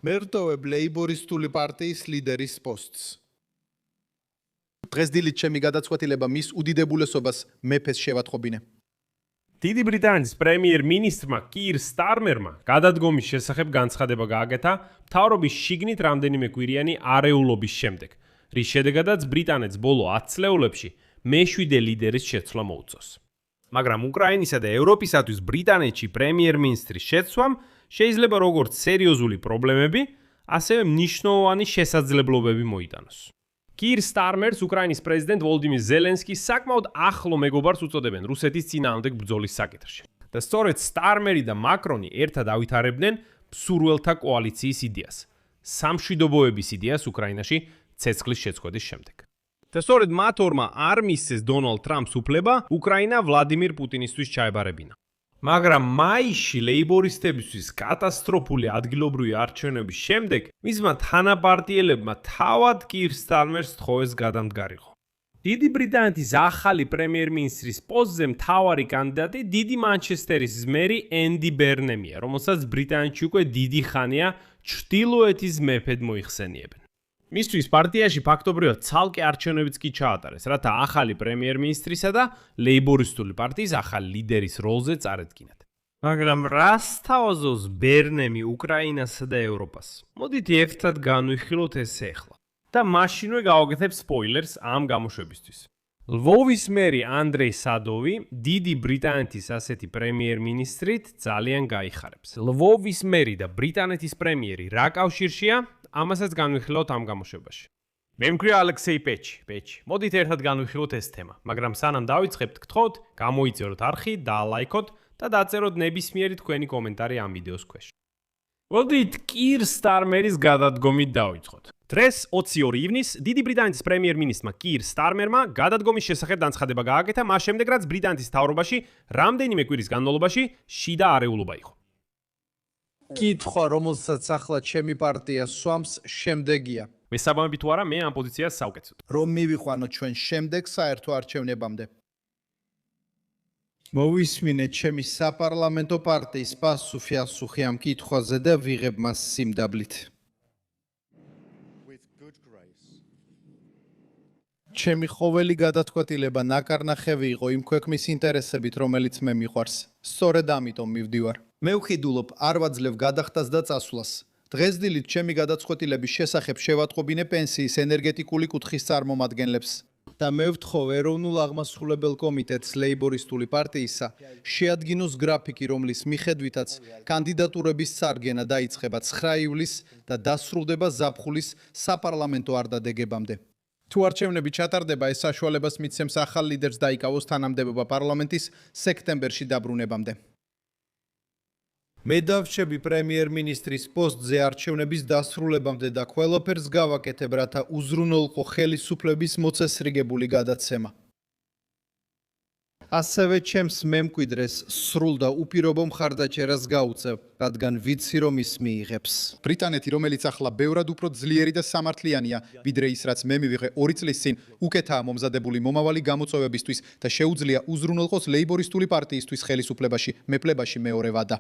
მერტოვებ ლეიბორისტული პარტიის ლიდერის პოსტს. დღეს დილით ჩემი გადაწყვეტილება მის უდიდებულესობას მეფეს შევათხოვინე. დიდი ბრიტანეთის პრემიერ-მინისტრმა კირ სტარმერმა გადადგომის შესახებ განცხადება გააკეთა მთავრობის შიგნით რამდენიმე კვირიანი არეულობის შემდეგ, რის შედეგადაც ბრიტანეთს ბოლო 10 წლეულებში მე-7 ლიდერის შეცვლა მოუწევს. მაგრამ უკრაინისა და ევროპისათვის ბრიტანეთში პრემიერ-მინისტრის შეცვლამ შეიძლება როგორც სერიოზული პრობლემები, ასევე მნიშვნელოვანი შესაძლებლობები მოიტანოს. კირ სტარმერს უკრაინის პრეზიდენტ ვოლოდიმირ ზელენსკის საკმაოდ ახლო მეგობარს უწოდებენ რუსეთის წინააღმდეგ ბრძოლის საკითხში. და სწორედ სტარმერი და მაკრონი ერთად ავითარებდნენ მსურველთა კოალიციის იდეას, სამშვიდობოების იდეას უკრაინაში ცეცხლის შეწყვეტის შემდეგ. და სწორედ მათ ორმა არ მისცეს დონალდ ტრამპს უფლება უკრაინა ვლადიმირ პუტინისთვის ჩაებარებინა. მაგრამ მაისში ლეიბორისტებისთვის კატასტროფული ადგილობრივი არჩევნების შემდეგ მისმა თანაპარტიელებმა თავად კირ სტარმერს თხოვეს გადამდგარიყო. დიდი ბრიტანეთის ახალი პრემიერ-მინისტრის პოსტზე მთავარი კანდიდატი დიდი მანჩესტერის მერი ენდი ბერნემია, რომელსაც ბრიტანეთში უკვე დიდი ხანია ჩრდილოეთის მეფედ მოიხსენიებენ. მისთვის პარტიაში ფაქტობრივად ცალკე არჩევნებიც კი ჩაატარეს, რათა ახალი პრემიერ-მინისტრისა და ლეიბორისტული პარტიის ახალი ლიდერის როლზე წარედგინათ. მაგრამ რას თავაზობს ბერნემი უკრაინასა და ევროპას? მოდით ერთად განვიხილოთ ეს ახლა. და მაშინვე გავაკეთებ სპოილერს ამ გამოშვებისთვის. ლვოვის მერი ანდრეი სადოვი დიდი ბრიტანეთის ასეთი პრემიერ-მინისტრით ძალიან გაიხარებს. ლვოვის მერი და ბრიტანეთის პრემიერი რა კავშირშია? ამასაც განვიხილოთ ამ გამოშვებაში. მე მქვია ალექსეი პეჩი. მოდით ერთად განვიხილოთ ეს თემა, მაგრამ სანამ დავიწყებთ, გთხოვთ, გამოიწეროთ არხი, დაალაიქოთ და დაწეროთ ნებისმიერი თქვენი კომენტარი ამ ვიდეოს ქვეშ. მოდით კირ სტარმერის გადადგომით დავიწყოთ. დღეს 22 ივნისს დიდი ბრიტანეთის პრემიერ-მინისტრმა კირ სტარმერმა გადადგომის შესახებ განცხადება გააკეთა, მას შემდეგ რაც ბრიტანეთის მთავრობაში რამდენიმე კვირის განმავლობაში შიდა არეულობა იყო. კითხვა, რომელსაც ახლა ჩემი პარტია სვამს, შემდეგია. მესაბამები თუ არა, მე ამ პოზიციას საუკეთესოდ. რომ მივიყვანოთ ჩვენ შემდეგ საერთო არჩევნებამდე. მოვისმინეთ ჩემი საპარლამენტო პარტიის პასუხი ამ კითხვაზე და ვიღებ მას სიმდაბლით. ჩემი ყოველი გადაწყვეტილება ნაკარნახევი იყო იმ ქვეყნის ინტერესებით, რომელიც მე მიყვარს. სწორედ ამიტომ მივდივარ. მე ვხიდულობ არ ვაძლევ გადახდას და წასვლას. დღეს დილით ჩემი გადაწყვეტილების შესახებ შევატყობინე პენსიის ენერგეტიკული კუთხის წარმომადგენლებს და მე ვთხოვ ეროვნულ აღმასრულებელ კომიტეტს ლეიბორისტული პარტიისა შეადგინოს გრაფიკი, რომლის მიხედვითაც კანდიდატურების წარგენა დაიწყება 9 ივლისს და დასრულდება ზაფხულის საპარლამენტო არდადეგებამდე. თუ არჩევნები ჩატარდება, ეს საშუალებას მიცემს ახალ ლიდერს დაიკავოს თანამდებობა პარლამენტის სექტემბერში დაბრუნებამდე. მე დავრჩები პრემიერ-მინისტრის პოსტზე არჩევნების დასრულებამდე და ყველაფერს გავაკეთებ, რათა უზრუნველყო ხელისუფლების მოწესრიგებული გადაცემა. ასევე ჩემს მემკვიდრეს სრულ და უპირობო მხარდაჭერას გაუწევ, რადგან ვიცი, რომ ის მიიღებს. ბრიტანეთი, რომელიც ახლა ბევრად უფრო ძლიერი და სამართლიანია, ვიდრე ის, რაც მე მივიღე 2 წლის წინ, უკეთაა მომზადებული მომავალი გამოწვევებისთვის და შეუძლია უზრუნველყოს ლეიბორისტული პარტიისთვის ხელისუფლებაში, მეფლებაში მეორე ვადა.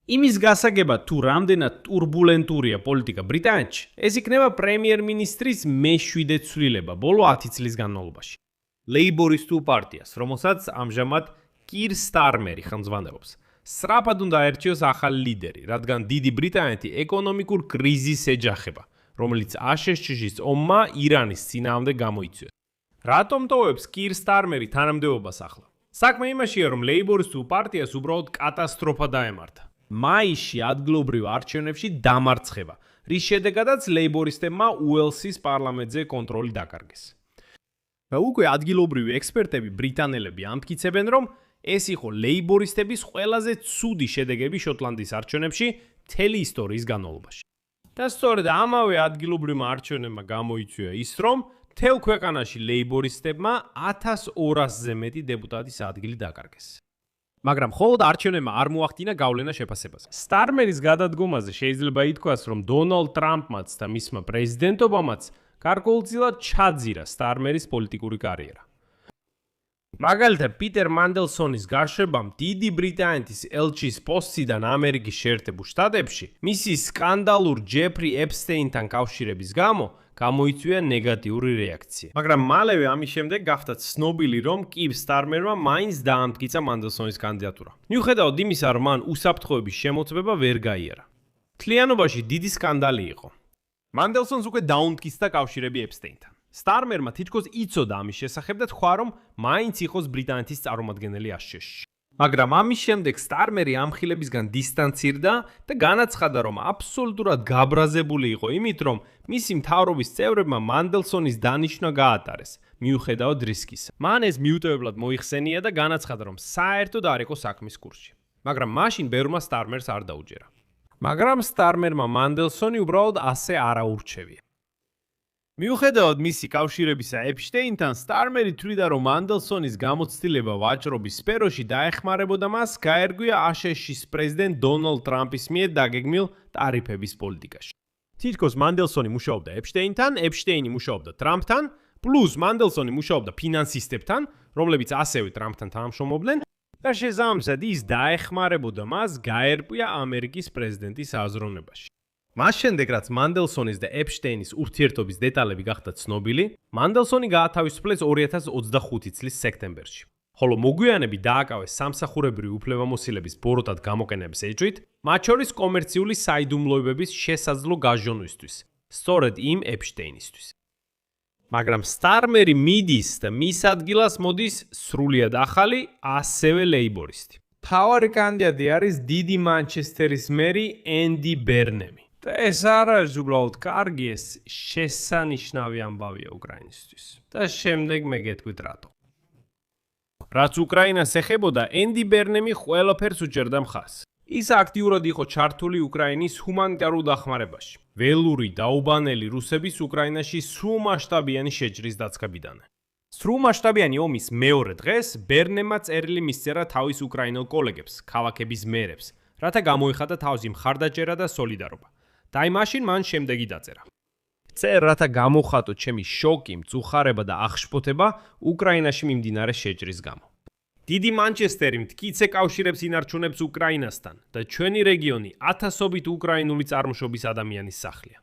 იმის გასაგებად, თუ რამდენად ტურბულენტურია პოლიტიკა ბრიტანეთში, ეს იქნება პრემიერ-მინისტრის მე-7 ცვლილება ბოლო 10 წლის განმავლობაში. ლეიბორისტულ პარტიას, რომელსაც ამჟამად კირ სტარმერი ხელმძღვანელობს, სწრაფად უნდა აერჩიოს ახალი ლიდერი, რადგან დიდი ბრიტანეთი ეკონომიკურ კრიზისს ეჯახება, რომელიც აშშ-ის ომმა ირანის წინააღმდეგ გამოიწვია. რატომ ტოვებს კირ სტარმერი თანამდებობას ახლა? საქმე იმაშია, რომ ლეიბორისტულ პარტიას უბრალოდ კატასტროფა დაემართა. მაისში ადგილობრივ არჩევნებში დამარცხება, რის შედეგადაც ლეიბორისტებმა უელსის პარლამენტზე კონტროლი დაკარგეს. და უკვე ადგილობრივი ექსპერტები ბრიტანელები ამტკიცებენ, რომ ეს იყო ლეიბორისტების ყველაზე ცუდი შედეგები შოტლანდიის არჩევნებში მთელი ისტორიის განმავლობაში. და სწორედ ამავე ადგილობრივმა არჩევნებმა გამოიწვია ის, რომ მთელ ქვეყანაში ლეიბორისტებმა 1200-ზე მეტი დეპუტატის ადგილი დაკარგეს. მაგრამ მხოლოდ არჩევნებმა არ მოახდინა გავლენა შეფასებაზე. სტარმერის გადადგომაზე შეიძლება ითქვას, რომ დონალდ ტრამპმაც და მისმა პრეზიდენტობამაც გარკვეულწილად ჩაძირა სტარმერის პოლიტიკური კარიერა. მაგალითად, პიტერ მანდელსონის გაშვებამ დიდი ბრიტანეთის ელჩის პოსტიდან ამერიკის შეერთებულ შტატებში მისი სკანდალურ ჯეფრი ეპსტეინთან კავშირების გამო გამოიწვია ნეგატიური რეაქცია. მაგრამ მალევე ამის შემდეგ გახდა ცნობილი, რომ კივ სტარმერმა მაინც დაამტკიცა მანდელსონის კანდიდატურა. მიუხედავად იმისა, რომ მან უსაფრთხოების შემოწმება ვერ გაიარა. მთლიანობაში დიდი სკანდალი იყო. მანდელსონს უკვე დაუმტკიცდა კავშირები ეპსტეინთან. სტარმერმა თითქოს იცოდა ამის შესახებ და თქვა, რომ მაინც იყოს ბრიტანეთის წარმომადგენელი აშშ-ში. მაგრამ ამის შემდეგ სტარმერი ამ ხილებისგან დისტანცირდა და განაცხადა, რომ აბსოლუტურად გაბრაზებული იყო იმით, რომ მისი მთავრობის წევრებმა მანდელსონის დანიშვნა გაატარეს, მიუხედავად რისკისა. მან ეს მიუტევებლად მოიხსენია და განაცხადა, რომ საერთოდ არ იყო საქმის კურსში. მაგრამ მაშინ ბევრმა სტარმერს არ დაუჯერა. მაგრამ სტარმერმა მანდელსონი უბრალოდ ასე არ აურჩევია. მიუხედავად მისი კავშირებისა ეპშტეინთან, სტარმერი თვლიდა, რომ მანდელსონის გამოცდილება ვაჭრობის სფეროში დაეხმარებოდა მას გაერგვია აშშ-ის პრეზიდენტ დონალდ ტრამპის მიერ დაგეგმილ ტარიფების პოლიტიკაში. თითქოს მანდელსონი მუშაობდა ეპშტეინთან, ეპშტეინი მუშაობდა ტრამპთან, პლუს მანდელსონი მუშაობდა ფინანსისტებთან, რომლებიც ასევე ტრამპთან თანამშრომლობდნენ და შესაბამისად ის დაეხმარებოდა მას გაერკვია ამერიკის პრეზიდენტის აზროვნებაში. მას შემდეგ, რაც მანდელსონის და ეპშტეინის ურთიერთობის დეტალები გახდა ცნობილი, მანდელსონი გაათავისუფლეს 2025 წლის სექტემბერში. ხოლო მოგვიანებით დააკავეს სამსახურებრივი უფლებამოსილების ბოროტად გამოყენების ეჭვით, მათ შორის კომერციული საიდუმლოებების შესაძლო გაჟონვისთვის, სწორედ იმ ეპშტეინისთვის. მაგრამ სტარმერი მიდის და მის ადგილას მოდის სრულიად ახალი, ასევე ლეიბორისტი. მთავარი კანდიდატი არის დიდი მანჩესტერის მერი ენდი ბერნემი. და ეს არ არის უბრალოდ კარგი, ეს შესანიშნავი ამბავია უკრაინისთვის. და შემდეგ მე გეტყვით რატო. რაც უკრაინას ეხებოდა, ენდი ბერნემი ყველაფერს უჭერდა მხარს. ის აქტიურად იყო ჩართული უკრაინის ჰუმანიტარულ დახმარებაში. ველური დაუბანელი რუსების უკრაინაში სრულმასშტაბიანი შეჭრის დაწყებიდან. სრულმასშტაბიანი ომის მეორე დღეს ბერნემმა წერილი მისწერა თავის უკრაინელ კოლეგებს, ქალაქების მერებს, რათა გამოიხადა თავისი მხარდაჭერა და სოლიდარობა. და აი მაშინ მან შემდეგი დაწერა. წერ რათა გამოხატო ჩემი შოკი, მწუხარება და აღშფოთება უკრაინაში მიმდინარე შეჭრის გამო. დიდი მანჩესტერი მტკიცე კავშირებს ინარჩუნებს უკრაინასთან და ჩვენი რეგიონი ათასობით უკრაინული წარმოშობის ადამიანის სახლია.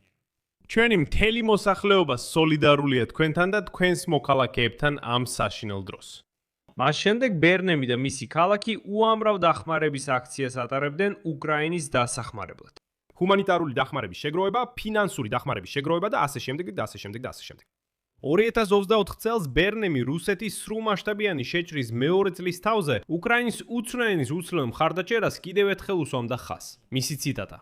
ჩვენი მთელი მოსახლეობა სოლიდარულია თქვენთან და თქვენს მოქალაქეებთან ამ საშინელ დროს. მას შემდეგ ბერნემი და მისი ქალაქი უამრავ დახმარების აქციას ატარებდნენ უკრაინის დასახმარებლად. ჰუმანიტარული დახმარების შეგროვება, ფინანსური დახმარების შეგროვება და ასე შემდეგ და ასე შემდეგ და ასე შემდეგ. 2024 წელს ბერნემი რუსეთის სრულმასშტაბიანი შეჭრის მეორე წლის თავზე უკრაინის უცვლელის უცვლელ მხარდაჭერას კიდევ ერთხელ უსვამდა ხაზს. მისი ციტატა: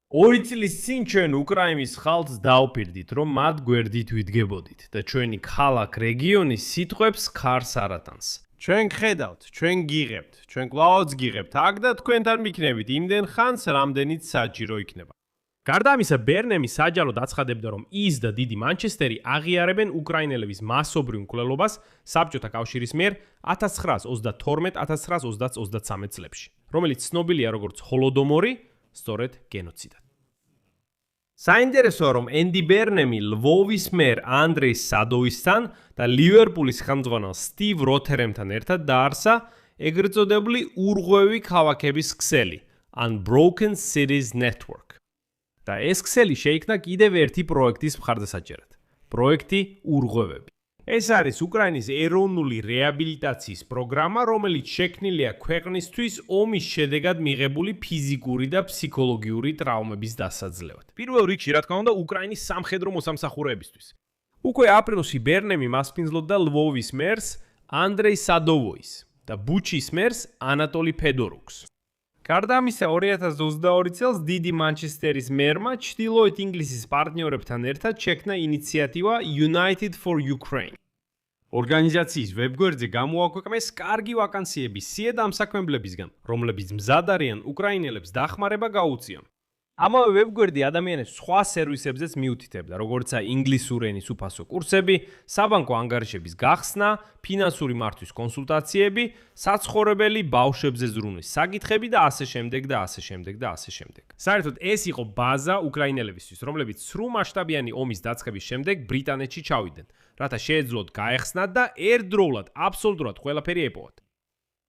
2 წლის წინ ჩვენ უკრაინის ხალხს დაუპირდით, რომ მათ გვერდით ვიდგებოდით და ჩვენი ქალაქ რეგიონი სიტყვებს ქარს არატანს. ჩვენ გხედავთ, ჩვენ გიღებთ, ჩვენ კვლავაც გიღებთ აქ და თქვენთან მიქნებით იმდენ ხანს, რამდენიც საჭირო იქნება. გარდა ამისა, ბერნემი საჯაროდ აცხადებდა, რომ ის და დიდი მანჩესტერი აღიარებენ უკრაინელების მასობრივ მკვლელობას საბჭოთა კავშირის მიერ 1922-1923 წლებში, რომელიც ცნობილია როგორც ჰოლოდომორი, სწორედ გენოციდად. საინტერესოა, რომ ენდი ბერნემი ლვოვის მერ ანდრეი სადოვისთან და ლივერპულის ხელმძღვანელ სტივ როთერემთან ერთად დაარსა ეგრეთ წოდებული ურღვევი ქალაქების ქსელი, Unbroken Cities Network. და ეს ქსელი შეიქმნა კიდევ ერთი პროექტის მხარდასაჭერად. პროექტი ურღვევები. ეს არის უკრაინის ეროვნული რეაბილიტაციის პროგრამა, რომელიც შექმნილია ქვეყნისთვის ომის შედეგად მიღებული ფიზიკური და ფსიქოლოგიური ტრავმების დასაძლევად. პირველ რიგში, რა თქმა უნდა, უკრაინის სამხედრო მოსამსახურეებისთვის. უკვე აპრილში ბერნემი მასპინძლობდა ლვოვის მერს ანდრეი სადოვოის და ბუჩის მერს ანატოლი ფედორუქს. გარდა ამისა, 2022 წელს დიდი მანჩესტერის მერმა ჩრდილოეთ ინგლისის პარტნიორებთან ერთად შექმნა ინიციატივა United for Ukraine. ორგანიზაციის ვებგვერდზე გამოაქვეყნეს კარგი ვაკანსიების სია და ამ საქმებლებისგან, რომლებიც მზად არიან უკრაინელებს დახმარება გაუწიონ. ამავე ვებგვერდი ადამიანებს სხვა სერვისებზეც მიუთითებდა, როგორიცაა ინგლისური ენის უფასო კურსები, საბანკო ანგარიშების გახსნა, ფინანსური მართვის კონსულტაციები, საცხოვრებელი ბავშვებზე ზრუნვის საკითხები და ასე შემდეგ და ასე შემდეგ და ასე შემდეგ. საერთოდ ეს იყო ბაზა უკრაინელებისთვის, რომლებიც სრულ მასშტაბიანი ომის დაწყების შემდეგ ბრიტანეთში ჩავიდნენ, რათა შეეძლოთ გაეხსნათ და ერთდროულად აბსოლუტურად ყველაფერი ეპოვათ.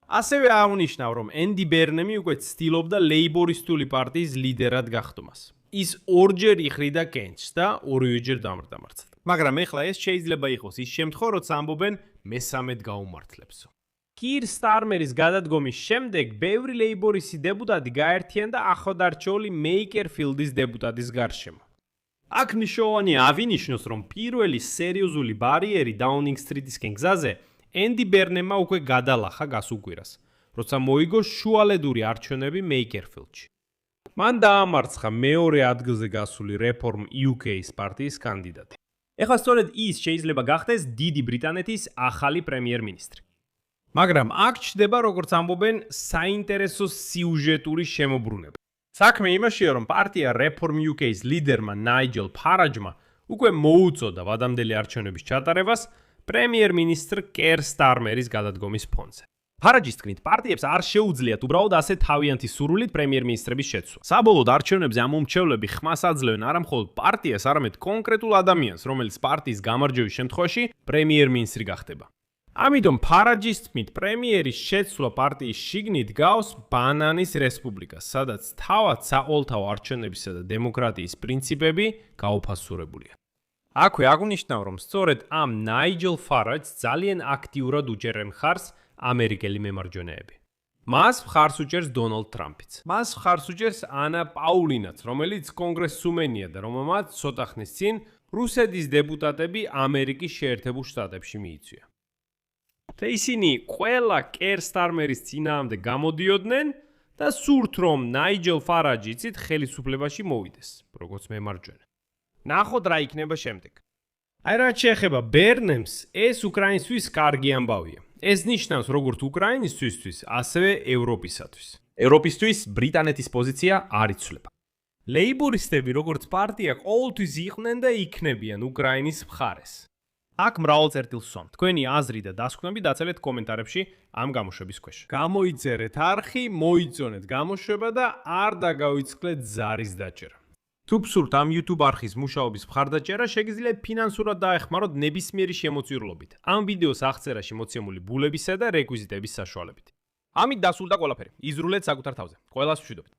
ასევე აღნიშნავ, რომ ენდი ბერნემი უკვე ცდილობდა ლეიბორისტული პარტიის ლიდერად გახდომას. ის ორჯერ იხრიდა კენჭს და ორივეჯერ დამარცხდა. მაგრამ ეხლა ეს შეიძლება იყოს ის შემთხვევა, როცა ამბობენ მესამედ გაუმართლებსო. კირ სტარმერის გადადგომის შემდეგ ბევრი ლეიბორისტი დეპუტატი გაერთიანდა ახლადარჩეული მეიკერფილდის დეპუტატის გარშემო. აქ მნიშვნელოვანია ავინიშნოს, რომ პირველი სერიოზული ბარიერი დაუნინგ-სტრიტისკენ გზაზე ენდი ბერნემმა უკვე გადალახა გასულ კვირას, როცა მოიგო შუალედური არჩევნები მეიკერფილდში. მან დაამარცხა მეორე ადგილზე გასული რეფორმ UK-ის პარტიის კანდიდატი. ეხლა სწორედ ის შეიძლება გახდეს დიდი ბრიტანეთის ახალი პრემიერ-მინისტრი. მაგრამ აქ ჩნდება, როგორც ამბობენ, საინტერესო სიუჟეტური შემოbrunება. საქმე იმაშია, რომ პარტია რეფორმ UK-ის ლიდერმა ნაიჯელ ფარაჯმა უკვე მოუწოდა ვადამდელი არჩევნების ჩატარებას პრემიერ-მინისტრ კერ სტარმერის გადადგომის ფონზე. ფარაჯის თქმით, პარტიებს არ შეუძლიათ უბრალოდ ასე თავიანთი სურვილით პრემიერ-მინისტრების შეცვლა. საბოლოოდ არჩევნებზე ამ მომრჩევლები ხმას აძლევენ არა მხოლოდ პარტიას, არამედ კონკრეტულ ადამიანს, რომელიც პარტიის გამარჯვების შემთხვევაში პრემიერ-მინისტრი გახდება. ამიტომ ფარაჯის თქმით, პრემიერის შეცვლა პარტიის შიგნით გავს ბანანის რესპუბლიკას, სადაც თავად საყოველთაო არჩევნებისა და დემოკრატიის პრინციპები გაუფასურებულია. აქვე აღნიშნავ, რომ სწორედ ამ ნაიჯელ ფარაჯს ძალიან აქტიურად უჭერენ ხარს ამერიკელი მემარჯვენეები. მას მხარს უჭერს დონალდ ტრამპიც. მას მხარს უჭერს ანა პაულინაც, რომელიც კონგრესსუმენია და რომელმაც ცოტა ხნის წინ რუსეთის დეპუტატები ამერიკის შეერთებულ შტატებში მიიწვია. ისინი ყველა კერ სტარმერის წინააღმდეგ გამოდიოდნენ და სურთ, რომ ნაიჯელ ფარაჯი იცით ხელისუფლებაში მოვიდეს, როგორც მემარჯვენე. ნახოთ რა იქნება შემდეგ. აი რაც შეეხება ბერნემს, ეს უკრაინისთვის კარგი ამბავია. ეს ნიშნავს როგორც უკრაინისთვის, ასევე ევროპისათვის. ევროპისთვის ბრიტანეთის პოზიცია არ იცვლება. ლეიბორისტები როგორც პარტია ყოველთვის იყვნენ და იქნებიან უკრაინის მხარეს. აქ მრავალწერტილს ვსვამ. თქვენი აზრი და დასკვნები დაწელეთ კომენტარებში ამ გამოშვების ქვეშ. გამოიწერეთ არხი, მოიწონეთ გამოშვება და არ დაგავიწყდეთ ზარის დაჭერა. თუ გსურთ ამ YouTube არხის მუშაობის მხარდაჭერა, შეგიძლიათ ფინანსურად დაეხმაროთ ნებისმიერი შემოწირულობით. ამ ვიდეოს აღწერაში მოცემული ბულებისა და რეკვიზიტების საშუალებით. ამით დასრულდა ყველაფერი. იზრუნეთ საკუთარ თავზე. ყველას მშვიდობით.